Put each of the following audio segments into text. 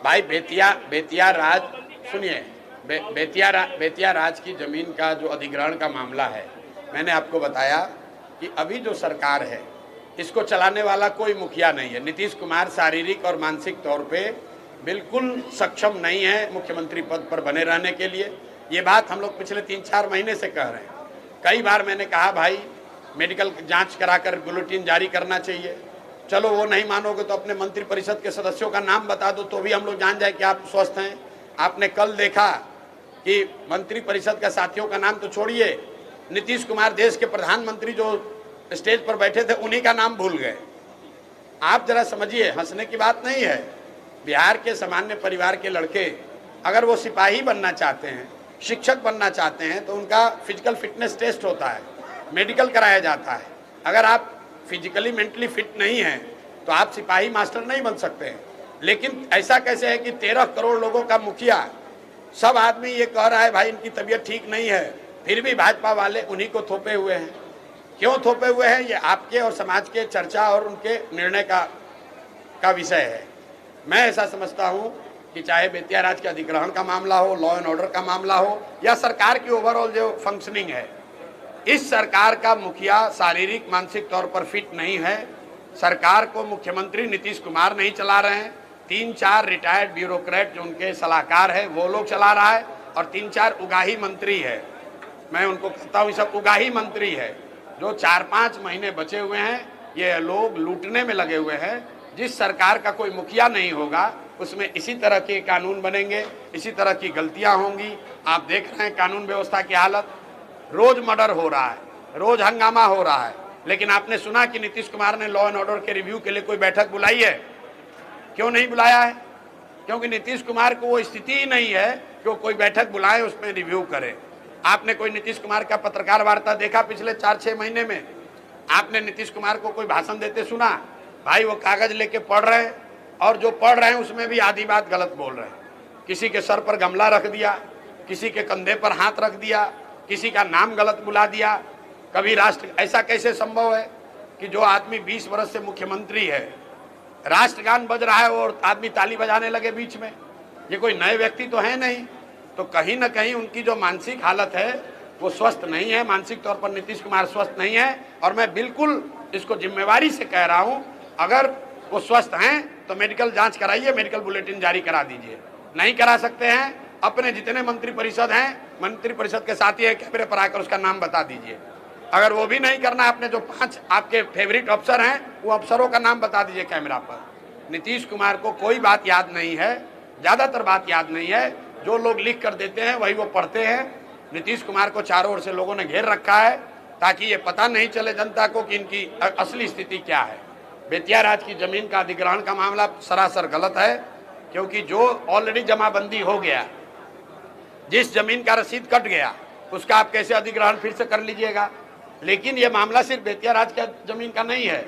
भाई बेतिया राज सुनिए, बेतिया राज की जमीन का जो अधिग्रहण का मामला है, मैंने आपको बताया कि अभी जो सरकार है इसको चलाने वाला कोई मुखिया नहीं है। नीतीश कुमार शारीरिक और मानसिक तौर पे बिल्कुल सक्षम नहीं है मुख्यमंत्री पद पर बने रहने के लिए। ये बात हम लोग पिछले 3-4 महीने से कह रहे हैं। कई बार मैंने कहा भाई मेडिकल जांच कराकर बुलेटिन जारी करना चाहिए। चलो वो नहीं मानोगे तो अपने मंत्रिपरिषद के सदस्यों का नाम बता दो तो भी हम लोग जान जाए कि आप स्वस्थ हैं। आपने कल देखा कि मंत्रिपरिषद के साथियों का नाम तो छोड़िए, नीतीश कुमार देश के प्रधानमंत्री जो स्टेज पर बैठे थे उन्हीं का नाम भूल गए। आप जरा समझिए, हंसने की बात नहीं है। बिहार के सामान्य परिवार के लड़के अगर वो सिपाही बनना चाहते हैं, शिक्षक बनना चाहते हैं तो उनका फिजिकल फिटनेस टेस्ट होता है, मेडिकल कराया जाता है। अगर आप फिजिकली मेंटली फिट नहीं हैं तो आप सिपाही मास्टर नहीं बन सकते हैं। लेकिन ऐसा कैसे है कि 13 करोड़ लोगों का मुखिया, सब आदमी ये कह रहा है भाई इनकी तबीयत ठीक नहीं है, फिर भी भाजपा वाले उन्हीं को थोपे हुए हैं। क्यों थोपे हुए हैं, ये आपके और समाज के चर्चा और उनके निर्णय का विषय है। मैं ऐसा समझता हूँ कि चाहे बेतिया राज के अधिग्रहण का मामला हो, लॉ एंड ऑर्डर का मामला हो, या सरकार की ओवरऑल जो फंक्शनिंग है, इस सरकार का मुखिया शारीरिक मानसिक तौर पर फिट नहीं है। सरकार को मुख्यमंत्री नीतीश कुमार नहीं चला रहे हैं, 3-4 रिटायर्ड ब्यूरोक्रेट जो उनके सलाहकार है वो लोग चला रहा है, और 3-4 उगाही मंत्री है। मैं उनको कहता हूँ सब उगाही मंत्री है। जो 4-5 महीने बचे हुए हैं ये लोग लूटने में लगे हुए हैं। जिस सरकार का कोई मुखिया नहीं होगा उसमें इसी तरह के कानून बनेंगे, इसी तरह की गलतियां होंगी। आप देख रहे हैं कानून व्यवस्था की हालत, रोज मर्डर हो रहा है, रोज हंगामा हो रहा है। लेकिन आपने सुना कि नीतीश कुमार ने लॉ एंड ऑर्डर के रिव्यू के लिए कोई बैठक बुलाई है? क्यों नहीं बुलाया है? क्योंकि नीतीश कुमार को वो स्थिति ही नहीं है कि वो कोई बैठक बुलाए उसमें रिव्यू करे। आपने कोई नीतीश कुमार का पत्रकार वार्ता देखा पिछले 4-6 महीने में? आपने नीतीश कुमार को कोई भाषण देते सुना? भाई वो कागज लेके पढ़ रहे हैं, और जो पढ़ रहे हैं उसमें भी आधी बात गलत बोल रहे हैं। किसी के सर पर गमला रख दिया, किसी के कंधे पर हाथ रख दिया, किसी का नाम गलत बुला दिया। कभी राष्ट्र, ऐसा कैसे संभव है कि जो आदमी 20 वर्ष से मुख्यमंत्री है, राष्ट्रगान बज रहा है और आदमी ताली बजाने लगे बीच में? ये कोई नए व्यक्ति तो है नहीं। तो कहीं ना कहीं उनकी जो मानसिक हालत है वो स्वस्थ नहीं है। मानसिक तौर पर नीतीश कुमार स्वस्थ नहीं है, और मैं बिल्कुल इसको जिम्मेवारी से कह रहा हूं, अगर वो स्वस्थ हैं तो मेडिकल जांच कराइए, मेडिकल बुलेटिन जारी करा दीजिए। नहीं करा सकते हैं, अपने जितने मंत्रिपरिषद हैं, मंत्रिपरिषद के साथी है, कैमरे पर आकर उसका नाम बता दीजिए। अगर वो भी नहीं करना, अपने जो 5 आपके फेवरेट अफसर हैं वो अफसरों का नाम बता दीजिए कैमरा पर। नीतीश कुमार को कोई बात याद नहीं है, ज़्यादातर बात याद नहीं है। जो लोग लिख कर देते हैं वही वो पढ़ते हैं। नीतीश कुमार को चारों ओर से लोगों ने घेर रखा है ताकि ये पता नहीं चले जनता को कि इनकी असली स्थिति क्या है। बेतिया राज की जमीन का अधिग्रहण का मामला सरासर गलत है, क्योंकि जो ऑलरेडी जमाबंदी हो गया, जिस जमीन का रसीद कट गया, उसका आप कैसे अधिग्रहण फिर से कर लीजिएगा? लेकिन ये मामला सिर्फ बेतिया राज का जमीन का नहीं है।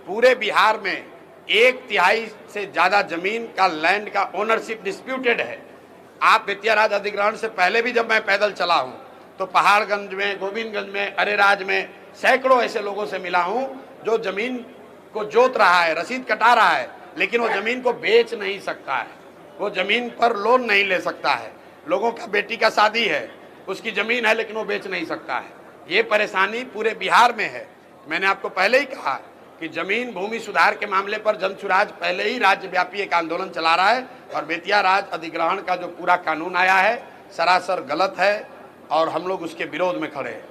पूरे बिहार में 1/3 से ज़्यादा जमीन का लैंड का ओनरशिप डिस्प्यूटेड है। आप बेतिया राज अधिग्रहण से पहले भी जब मैं पैदल चला हूँ तो पहाड़गंज में, गोविंदगंज में, अरेराज में सैकड़ों ऐसे लोगों से मिला हूँ जो जमीन को जोत रहा है, रसीद कटा रहा है, लेकिन वो जमीन को बेच नहीं सकता है, वो जमीन पर लोन नहीं ले सकता है। लोगों का बेटी का शादी है, उसकी जमीन है लेकिन वो बेच नहीं सकता है। ये परेशानी पूरे बिहार में है। मैंने आपको पहले ही कहा कि जमीन भूमि सुधार के मामले पर जनसुराज पहले ही राज्यव्यापी एक आंदोलन चला रहा है, और बेतिया राज अधिग्रहण का जो पूरा कानून आया है सरासर गलत है, और हम लोग उसके विरोध में खड़े हैं।